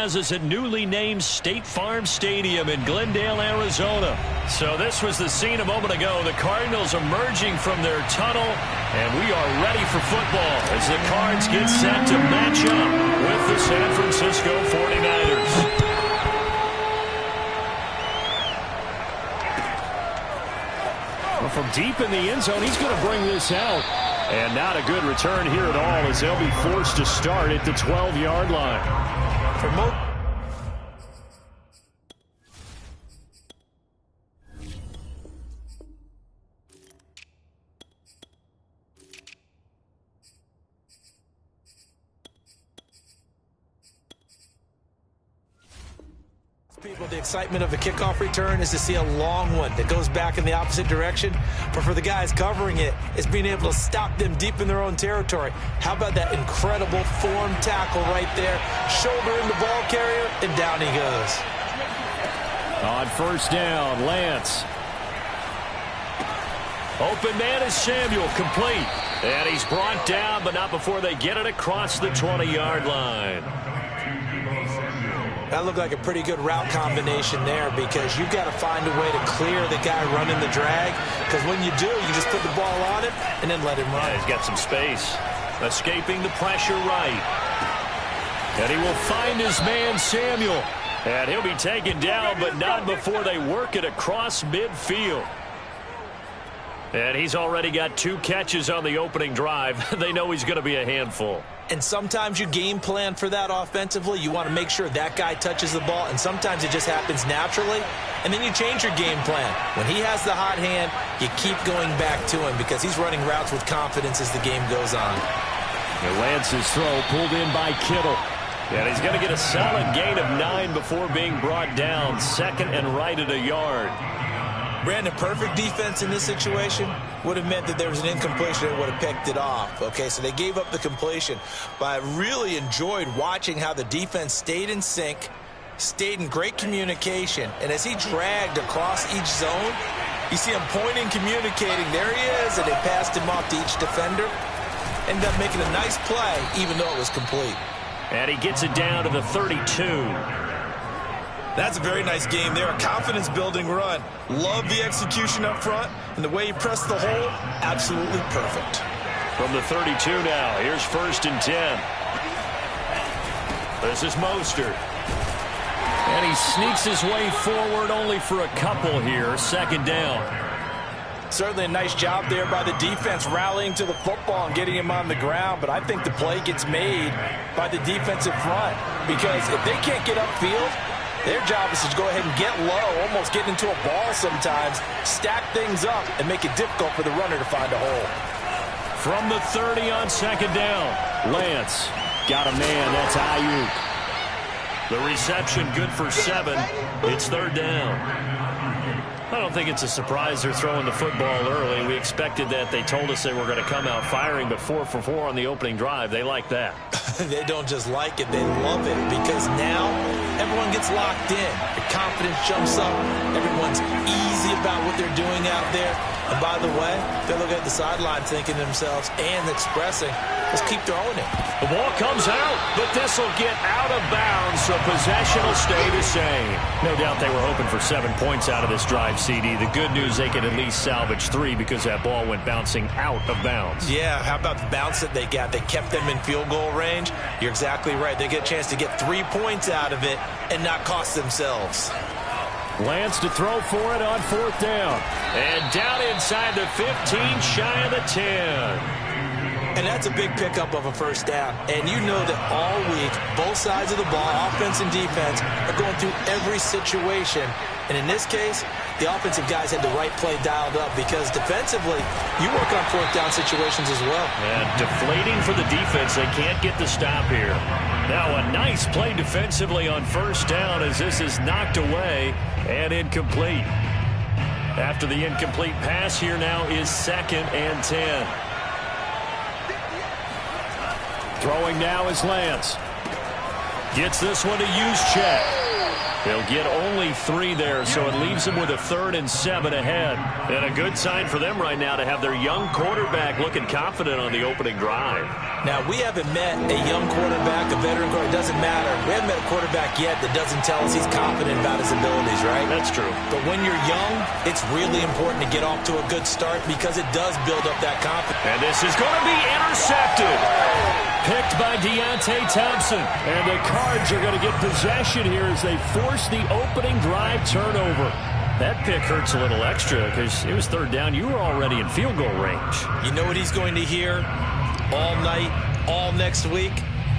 has us at newly named State Farm Stadium in Glendale, Arizona. So this was the scene a moment ago. The Cardinals emerging from their tunnel, and we are ready for football as the Cards get set to match up with the San Francisco 49ers. From deep in the end zone, he's going to bring this out. And not a good return here at all as they'll be forced to start at the 12-yard line. For most people, the excitement of the kickoff return is to see a long one that goes back in the opposite direction. But for the guys covering it, it's being able to stop them deep in their own territory. How about that incredible form tackle right there? Shoulder in the ball carrier, and down he goes. On first down, Lance. Open man is Samuel, complete. And he's brought down, but not before they get it across the 20-yard line. That looked like a pretty good route combination there because you've got to find a way to clear the guy running the drag, because when you do, you just put the ball on him and then let him run. Yeah, he's got some space. Escaping the pressure right. And he will find his man, Samuel. And he'll be taken down, but not before they work it across midfield. And he's already got 2 catches on the opening drive. They know he's going to be a handful. And sometimes you game plan for that offensively. You want to make sure that guy touches the ball, and sometimes it just happens naturally. And then you change your game plan. When he has the hot hand, you keep going back to him because he's running routes with confidence as the game goes on. And Lance's throw pulled in by Kittle. And he's going to get a solid gain of 9 before being brought down. Second and right at a yard. Brandon, perfect defense in this situation would have meant that there was an incompletion that would have picked it off. Okay, so they gave up the completion. But I really enjoyed watching how the defense stayed in sync, stayed in great communication, and as he dragged across each zone, you see him pointing, communicating. There he is, and they passed him off to each defender. Ended up making a nice play, even though it was complete. And he gets it down to the 32. That's a very nice game there, a confidence-building run. Love the execution up front, and the way he pressed the hole, absolutely perfect. From the 32 now, here's 1st and 10. This is Mostert. And he sneaks his way forward only for a couple here, 2nd down. Certainly a nice job there by the defense rallying to the football and getting him on the ground, but I think the play gets made by the defensive front because if they can't get upfield, their job is to go ahead and get low, almost get into a ball sometimes, stack things up, and make it difficult for the runner to find a hole. From the 30 on 2nd down, Lance got a man. That's Ayuk. The reception good for 7. It's 3rd down. I don't think it's a surprise they're throwing the football early. We expected that. They told us they were going to come out firing, but 4 for 4 on the opening drive. They like that. They don't just like it, they love it, because now everyone gets locked in. The confidence jumps up. Everyone's easy about what they're doing out there. And by the way, they look at the sideline thinking to themselves and expressing, let's keep throwing it. The ball comes out, but this will get out of bounds, so possession will stay the same. No doubt they were hoping for 7 points out of this drive, CD. The good news, they can at least salvage 3 because that ball went bouncing out of bounds. Yeah, how about the bounce that they got? They kept them in field goal range. You're exactly right. They get a chance to get 3 points out of it and not cost themselves. Lance to throw for it on 4th down. And down inside the 15, shy of the 10. And that's a big pickup of a 1st down. And you know that all week, both sides of the ball, offense and defense, are going through every situation. And in this case, the offensive guys had the right play dialed up because defensively, you work on 4th down situations as well. And deflating for the defense. They can't get the stop here. Now a nice play defensively on 1st down as this is knocked away and incomplete. After the incomplete pass, here now is 2nd and 10. Throwing now is Lance. Gets this one to Juszczyk. They'll get only 3 there, so it leaves them with a 3rd and 7 ahead. And a good sign for them right now to have their young quarterback looking confident on the opening drive. Now, we haven't met a young quarterback, a veteran quarterback. It doesn't matter. We haven't met a quarterback yet that doesn't tell us he's confident about his abilities, right? That's true. But when you're young, it's really important to get off to a good start because it does build up that confidence. And this is going to be intercepted. Picked by Deontay Thompson. And the Cards are going to get possession here as they force the opening drive turnover. That pick hurts a little extra because it was 3rd down. You were already in field goal range. You know what he's going to hear all night, all next week?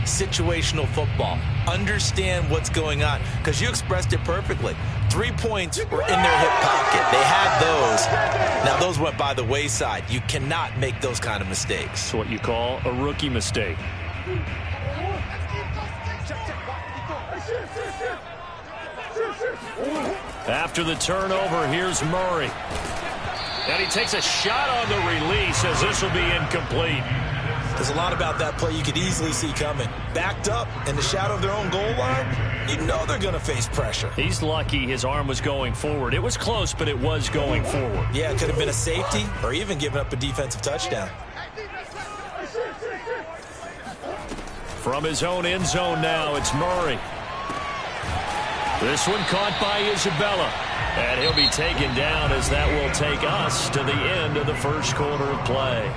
Situational football. Understand what's going on because you expressed it perfectly. 3 points were in their hip pocket. They had those. Now, those went by the wayside. You cannot make those kind of mistakes. It's what you call a rookie mistake. After the turnover, here's Murray. And he takes a shot on the release as this will be incomplete. There's a lot about that play you could easily see coming. Backed up in the shadow of their own goal line, you know they're going to face pressure. He's lucky his arm was going forward. It was close, but it was going forward. Yeah, it could have been a safety or even given up a defensive touchdown. From his own end zone now, it's Murray. This one caught by Isabella. And he'll be taken down as that will take us to the end of the first quarter of play.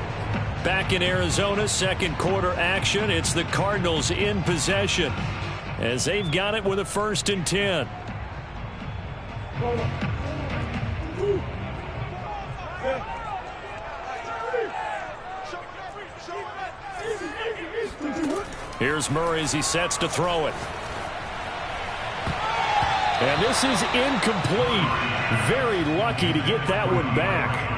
Back in Arizona, 2nd quarter action. It's the Cardinals in possession as they've got it with a 1st and 10. Here's Murray as he sets to throw it. And this is incomplete. Very lucky to get that one back.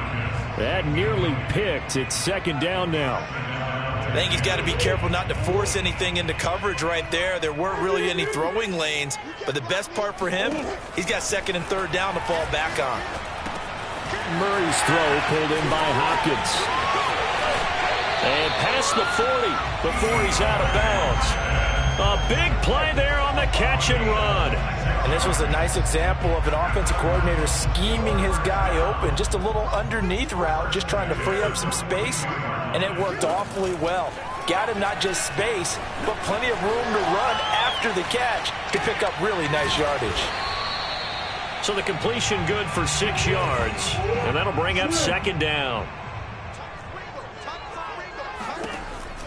That nearly picked. It's 2nd down now. I think he's got to be careful not to force anything into coverage right there. There weren't really any throwing lanes. But the best part for him, he's got 2nd and 3rd down to fall back on. Murray's throw pulled in by Hopkins. And past the 40 before he's out of bounds. A big play there on the catch and run. And this was a nice example of an offensive coordinator scheming his guy open. Just a little underneath route, just trying to free up some space. And it worked awfully well. Got him not just space, but plenty of room to run after the catch to pick up really nice yardage. So the completion good for 6 yards. And that'll bring up 2nd down.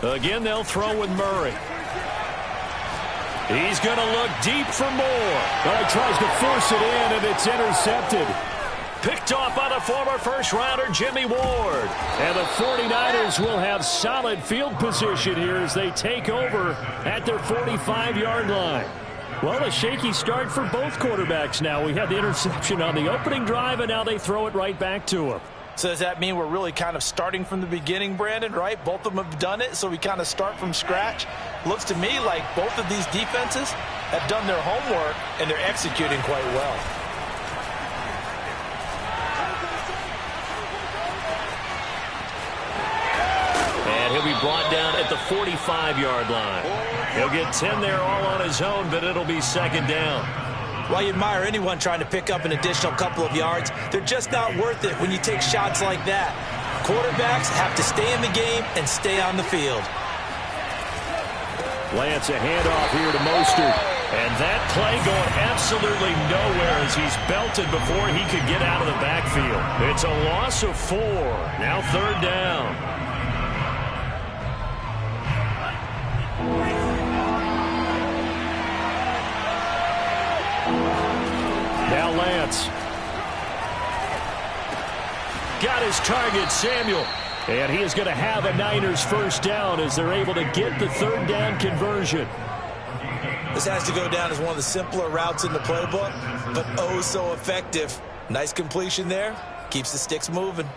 Again, they'll throw with Murray. He's going to look deep for more. But he tries to force it in, and it's intercepted. Picked off by the former first-rounder Jimmy Ward. And the 49ers will have solid field position here as they take over at their 45-yard line. Well, a shaky start for both quarterbacks now. We had the interception on the opening drive, and now they throw it right back to him. So does that mean we're really kind of starting from the beginning, Brandon, right? Both of them have done it, so we kind of start from scratch. Looks to me like both of these defenses have done their homework, and they're executing quite well. And he'll be brought down at the 45-yard line. He'll get 10 there all on his own, but it'll be 2nd down. While you admire anyone trying to pick up an additional couple of yards, they're just not worth it when you take shots like that. Quarterbacks have to stay in the game and stay on the field. Lance, a handoff here to Mostert. And that play going absolutely nowhere as he's belted before he could get out of the backfield. It's a loss of 4. Now 3rd down. Now Lance. Got his target, Samuel. And he is going to have a Niners 1st down as they're able to get the 3rd down conversion. This has to go down as one of the simpler routes in the playbook, but oh so effective. Nice completion there. Keeps the sticks moving.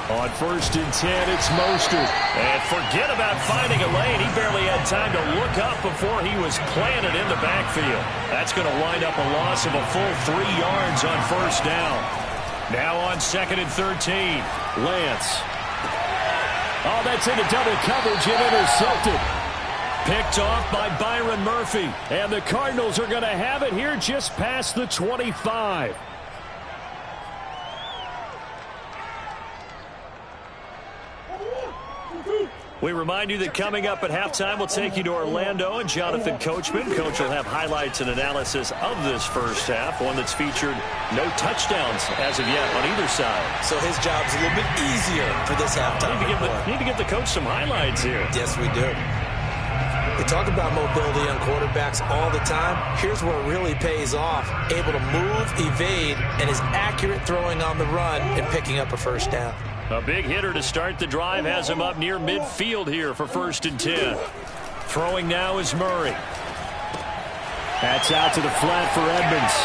On 1st and 10, it's Mostert. And forget about finding a lane. He barely had time to look up before he was planted in the backfield. That's going to wind up a loss of a full 3 yards on 1st down. Now on 2nd and 13. Lance. Oh, that's into double coverage and intercepted. Picked off by Byron Murphy. And the Cardinals are going to have it here just past the 25. We remind you that coming up at halftime, we'll take you to Orlando and Jonathan Coachman. Coach will have highlights and analysis of this first half, one that's featured no touchdowns as of yet on either side. So his job's a little bit easier for this halftime. Need to give the coach some highlights here. Yes, we do. We talk about mobility on quarterbacks all the time. Here's where it really pays off. Able to move, evade, and is accurate throwing on the run and picking up a first down. A big hitter to start the drive has him up near midfield here for 1st and 10. Throwing now is Murray. That's out to the flat for Edmonds.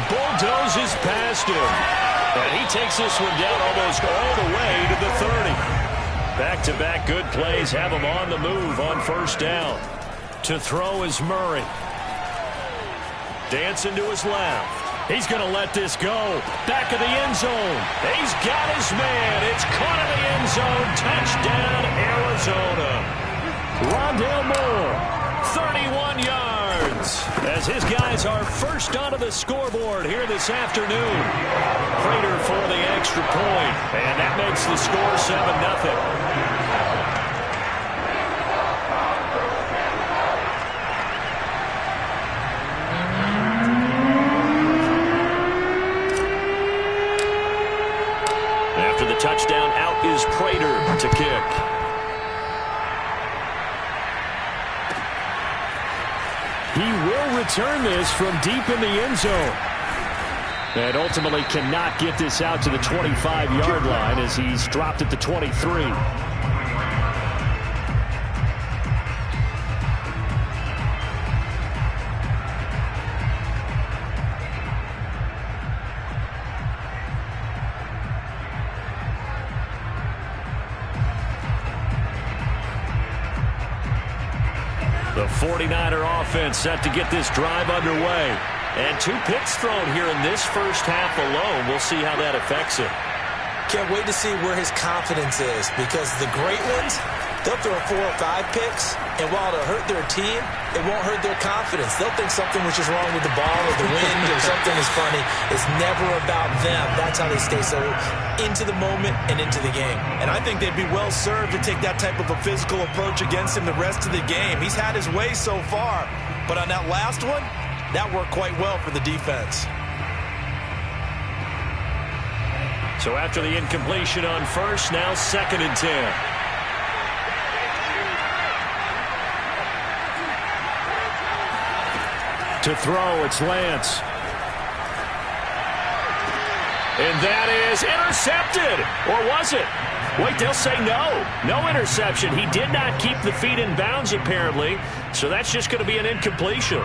Bulldozes past him. And he takes this one down almost all the way to the 30. Back-to-back good plays have him on the move on 1st down. To throw is Murray. Dancing to his left. He's going to let this go. Back of the end zone. He's got his man. It's caught in the end zone. Touchdown, Arizona. Rondale Moore, 31 yards. As his guys are first onto the scoreboard here this afternoon. Prater for the extra point. And that makes the score 7-0. Touchdown, out is Prater to kick. He will return this from deep in the end zone. And ultimately cannot get this out to the 25-yard line as he's dropped at the 23. The 49er offense set to get this drive underway. And 2 picks thrown here in this first half alone. We'll see how that affects him. Can't wait to see where his confidence is, because the great ones, they'll throw 4 or 5 picks, and while it'll hurt their team, it won't hurt their confidence. They'll think something was just wrong with the ball or the wind or something is funny. It's never about them. That's how they stay so into the moment and into the game. And I think they'd be well served to take that type of a physical approach against him the rest of the game. He's had his way so far, but on that last one, that worked quite well for the defense. So after the incompletion on first, now 2nd and 10. To throw, it's Lance. And that is intercepted. Or was it? Wait, they'll say no. No interception. He did not keep the feet in bounds, apparently. So that's just going to be an incompletion.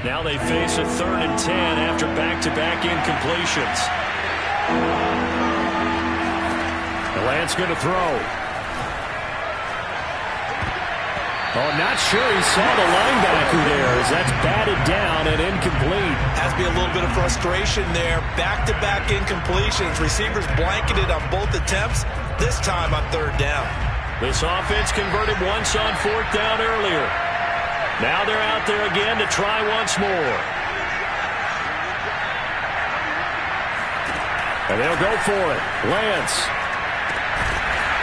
Now they face a 3rd and 10 after back-to-back incompletions. Lance going to throw. Oh, not sure he saw the linebacker there as that's batted down and incomplete. Has to be a little bit of frustration there. Back-to-back incompletions. Receivers blanketed on both attempts, this time on 3rd down. This offense converted once on 4th down earlier. Now they're out there again to try once more. And they'll go for it. Lance.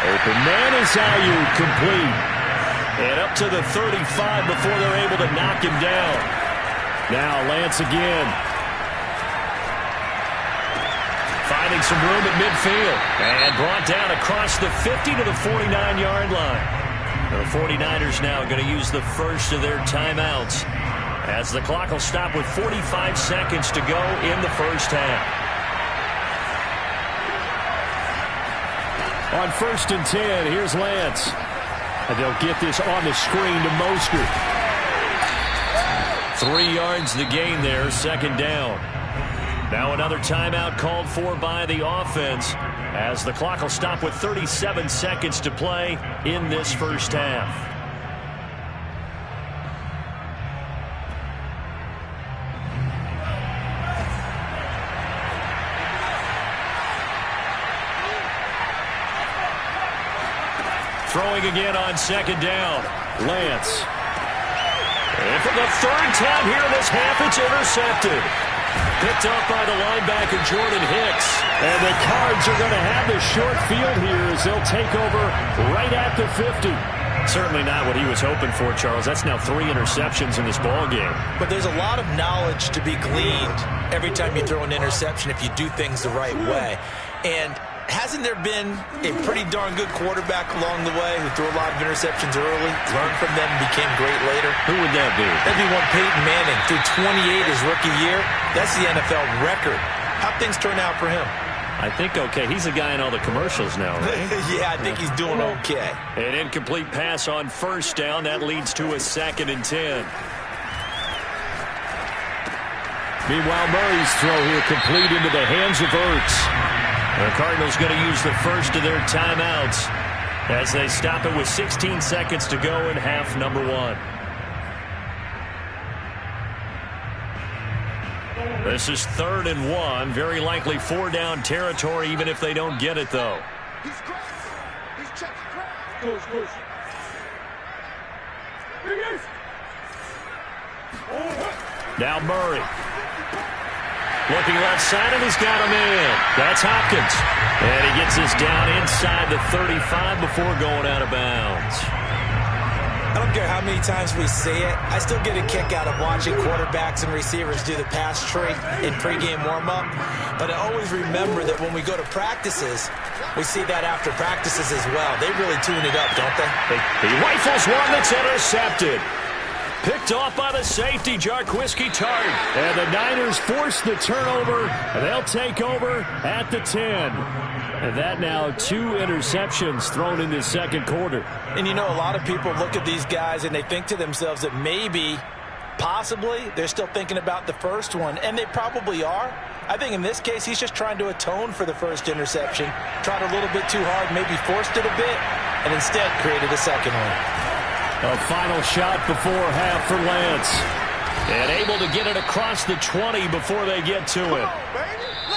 Open man is Ayuk, complete. And up to the 35 before they're able to knock him down. Now Lance again. Finding some room at midfield. And brought down across the 50 to the 49-yard line. The 49ers now going to use the first of their timeouts as the clock will stop with 45 seconds to go in the first half. On 1st and 10, here's Lance. And they'll get this on the screen to Mostert. 3 yards the gain there, 2nd down. Now another timeout called for by the offense as the clock will stop with 37 seconds to play in this first half. Throwing again on second down. Lance. And for the third time here in this half, it's intercepted. Picked up by the linebacker, Jordan Hicks. And the Cards are going to have the short field here as they'll take over right at the 50. Certainly not what he was hoping for, Charles. That's now 3 interceptions in this ball game. But there's a lot of knowledge to be gleaned every time you throw an interception if you do things the right way. And hasn't there been a pretty darn good quarterback along the way who threw a lot of interceptions early, learned from them, and became great later? Who would that be? That'd be one Peyton Manning. Threw 28 his rookie year. That's the NFL record. How'd things turn out for him? I think okay. He's a guy in all the commercials now, right? Yeah, I think he's doing okay. An incomplete pass on first down. That leads to a 2nd and 10. Meanwhile, Murray's throw here complete into the hands of Ertz. The Cardinals going to use the first of their timeouts as they stop it with 16 seconds to go in half number 1. This is 3rd and 1. Very likely 4-down territory, even if they don't get it, though. Now Murray. Looking left side, and he's got him in. That's Hopkins. And he gets this down inside the 35 before going out of bounds. I don't care how many times we say it, I still get a kick out of watching quarterbacks and receivers do the pass tree in pregame warm-up. But I always remember that when we go to practices, we see that after practices as well. They really tune it up, don't they? He rifles one that's intercepted. Picked off by the safety, Jarquiski Tart. And the Niners force the turnover, and they'll take over at the 10. And that now 2 interceptions thrown in the second quarter. And you know, a lot of people look at these guys and they think to themselves that maybe, possibly, they're still thinking about the first one. And they probably are. I think in this case, he's just trying to atone for the first interception. Tried a little bit too hard, maybe forced it a bit, and instead created a second one. A final shot before half for Lance. And able to get it across the 20 before they get to it.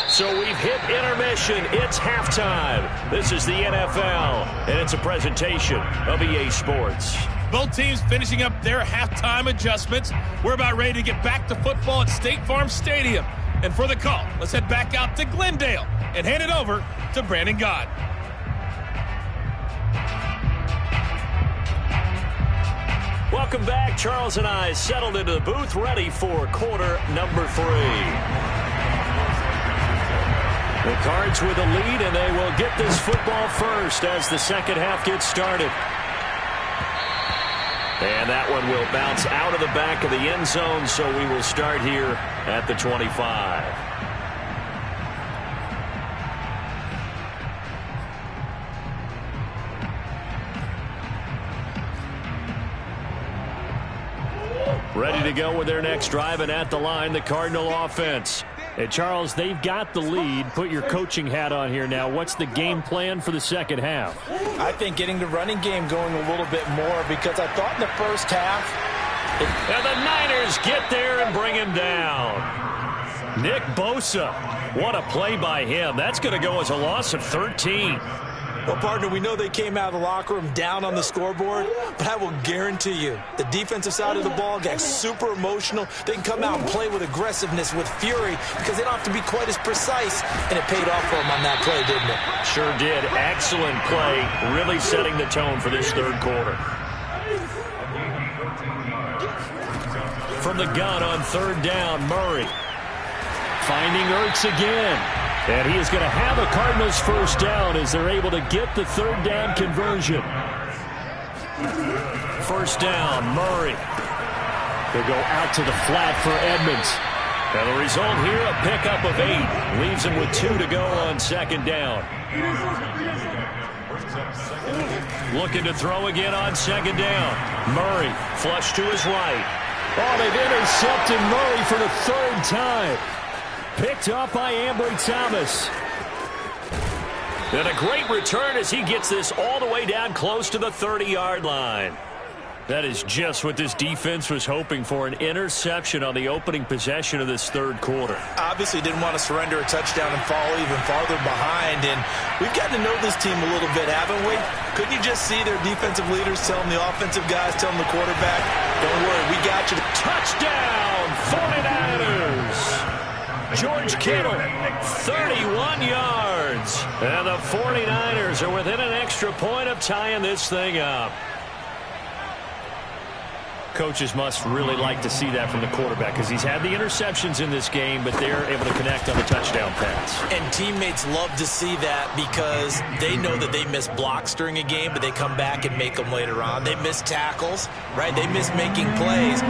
So we've hit intermission. It's halftime. This is the NFL, and it's a presentation of EA Sports. Both teams finishing up their halftime adjustments. We're about ready to get back to football at State Farm Stadium. And for the call, let's head back out to Glendale and hand it over to Brandon Gott. Welcome back. Charles and I settled into the booth, ready for quarter number 3. The Cards with a lead, and they will get this football first as the second half gets started. And that one will bounce out of the back of the end zone, so we will start here at the 25. Ready to go with their next drive, and at the line, the Cardinal offense. And Charles, they've got the lead. Put your coaching hat on here now. What's the game plan for the second half? I think getting the running game going a little bit more, because I thought in the first half. And the Niners get there and bring him down. Nick Bosa. What a play by him. That's going to go as a loss of 13. Well, partner, we know they came out of the locker room down on the scoreboard, but I will guarantee you the defensive side of the ball got super emotional. They can come out and play with aggressiveness, with fury, because they don't have to be quite as precise, and it paid off for them on that play, didn't it? Sure did. Excellent play, really setting the tone for this third quarter. From the gun on third down, Murray. Finding Ertz again. And he is going to have a Cardinals first down as they're able to get the third down conversion. First down, Murray. They'll go out to the flat for Edmonds. And the result here, a pickup of 8. Leaves him with 2 to go on second down. Looking to throw again on second down. Murray, flush to his right. Oh, they've intercepted Murray for the third time. Picked up by Ambry Thomas. And a great return as he gets this all the way down close to the 30-yard line. That is just what this defense was hoping for, an interception on the opening possession of this third quarter. Obviously didn't want to surrender a touchdown and fall even farther behind, and we've gotten to know this team a little bit, haven't we? Couldn't you just see their defensive leaders telling the offensive guys, telling the quarterback, don't worry, we got you. Touchdown, 49ers! George Kittle, 31 yards. And the 49ers are within an extra point of tying this thing up. Coaches must really like to see that from the quarterback because he's had the interceptions in this game, but they're able to connect on the touchdown pass. And teammates love to see that because they know that they miss blocks during a game, but they come back and make them later on. They miss tackles, right? They miss making plays,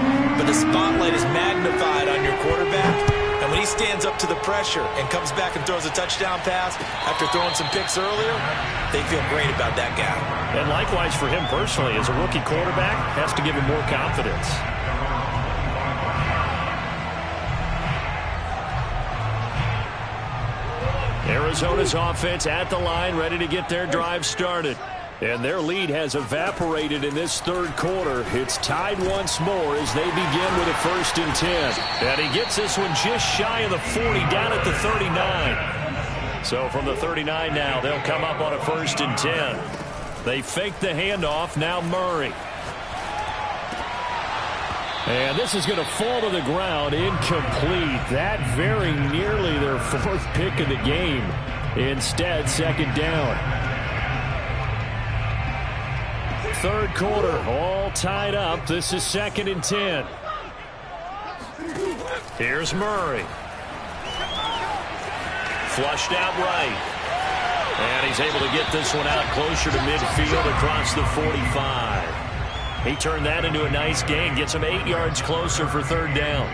but the spotlight is magnified on your quarterback. And when he stands up to the pressure and comes back and throws a touchdown pass after throwing some picks earlier, they feel great about that guy. And likewise for him personally, as a rookie quarterback, has to give him more confidence. Arizona's offense at the line, ready to get their drive started. And their lead has evaporated in this third quarter. It's tied once more as they begin with a 1st and 10. And he gets this one just shy of the 40, down at the 39. So from the 39 now, they'll come up on a 1st and 10. They fake the handoff. Now Murray. And this is going to fall to the ground. Incomplete. That very nearly their 4th pick of the game. Instead, 2nd down. Third quarter, all tied up. This is 2nd and 10. Here's Murray. Flushed out right. And he's able to get this one out closer to midfield across the 45. He turned that into a nice gain. Gets him 8 yards closer for 3rd down.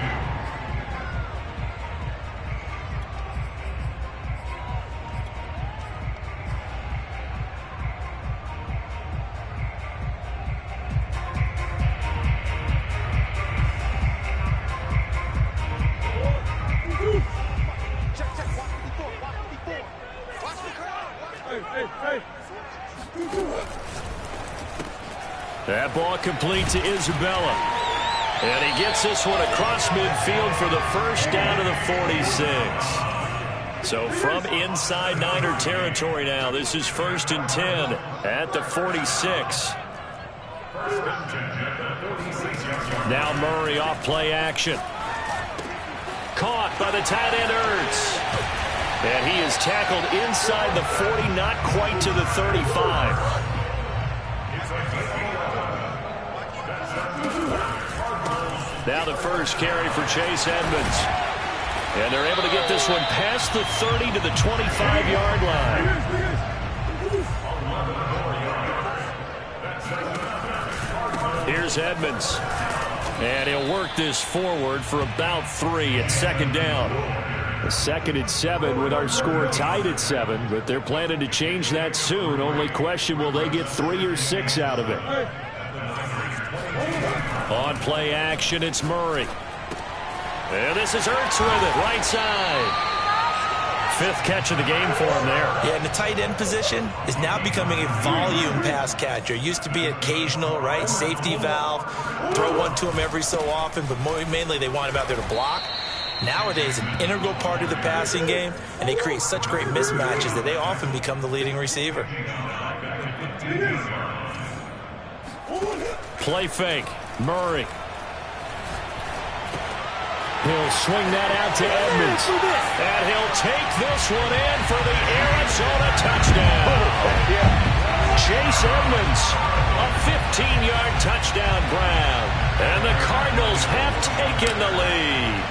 That ball complete to Isabella. And he gets this one across midfield for the 1st down to the 46. So from inside Niner territory now, this is 1st and 10 at the 46. Now Murray off play action. Caught by the tight end Ertz. And he is tackled inside the 40, not quite to the 35. Now the first carry for Chase Edmonds. And they're able to get this one past the 30 to the 25-yard line. Here's Edmonds. And he'll work this forward for about 3 at 2nd down. The 2nd and 7 with our score tied at 7, but they're planning to change that soon. Only question, will they get 3 or 6 out of it? On play action, it's Murray. And this is Ertz with it, right side. 5th catch of the game for him there. Yeah, and the tight end position is now becoming a volume pass catcher. Used to be occasional, right? Safety valve. Throw one to him every so often, but mainly they want him out there to block. Nowadays, an integral part of the passing game, and they create such great mismatches that they often become the leading receiver. Play fake. Murray. He'll swing that out to Edmonds. And he'll take this one in for the Arizona touchdown. Chase Edmonds, a 15-yard touchdown grab. And the Cardinals have taken the lead.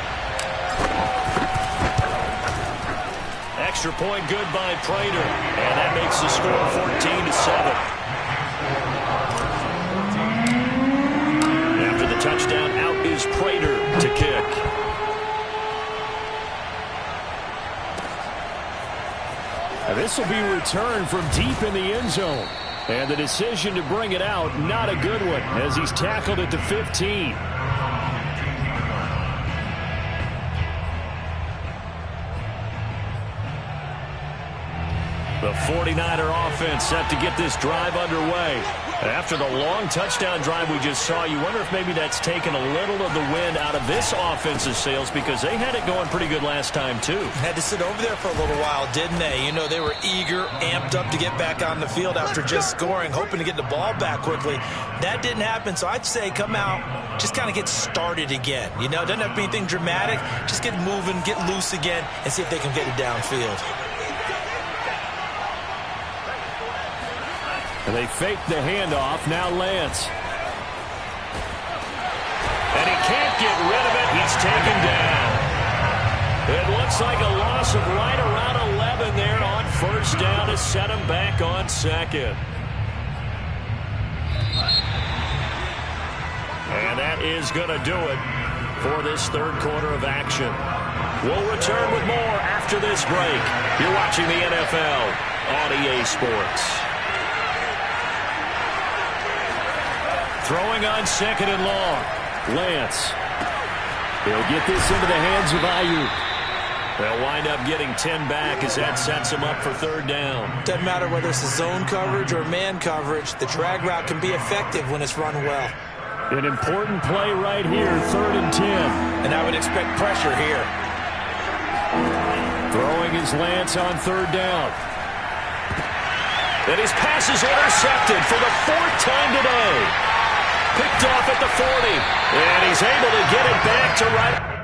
Extra point good by Prater. And that makes the score 14-7. Touchdown, out is Prater to kick. Now this will be returned from deep in the end zone. And the decision to bring it out, not a good one, as he's tackled at the 15. The 49er offense set to get this drive underway. After the long touchdown drive we just saw, you wonder if maybe that's taken a little of the wind out of this offensive sails, because they had it going pretty good last time, too. Had to sit over there for a little while, didn't they? You know, they were eager, amped up to get back on the field after just scoring, hoping to get the ball back quickly. That didn't happen, so I'd say come out, just kind of get started again. You know, doesn't have to be anything dramatic. Just get moving, get loose again, and see if they can get it downfield. And they fake the handoff. Now Lance. And he can't get rid of it. He's taken down. It looks like a loss of right around 11 there on first down to set him back on second. And that is going to do it for this third quarter of action. We'll return with more after this break. You're watching the NFL on EA Sports. Throwing on second and long. Lance. He'll get this into the hands of Ayuk. They'll wind up getting 10 back as that sets him up for third down. Doesn't matter whether it's a zone coverage or man coverage. The drag route can be effective when it's run well. An important play right here, 3rd and 10. And I would expect pressure here. Throwing his Lance on 3rd down. And his pass is intercepted for the 4th time today. Picked off at the 40. And he's able to get it back to right.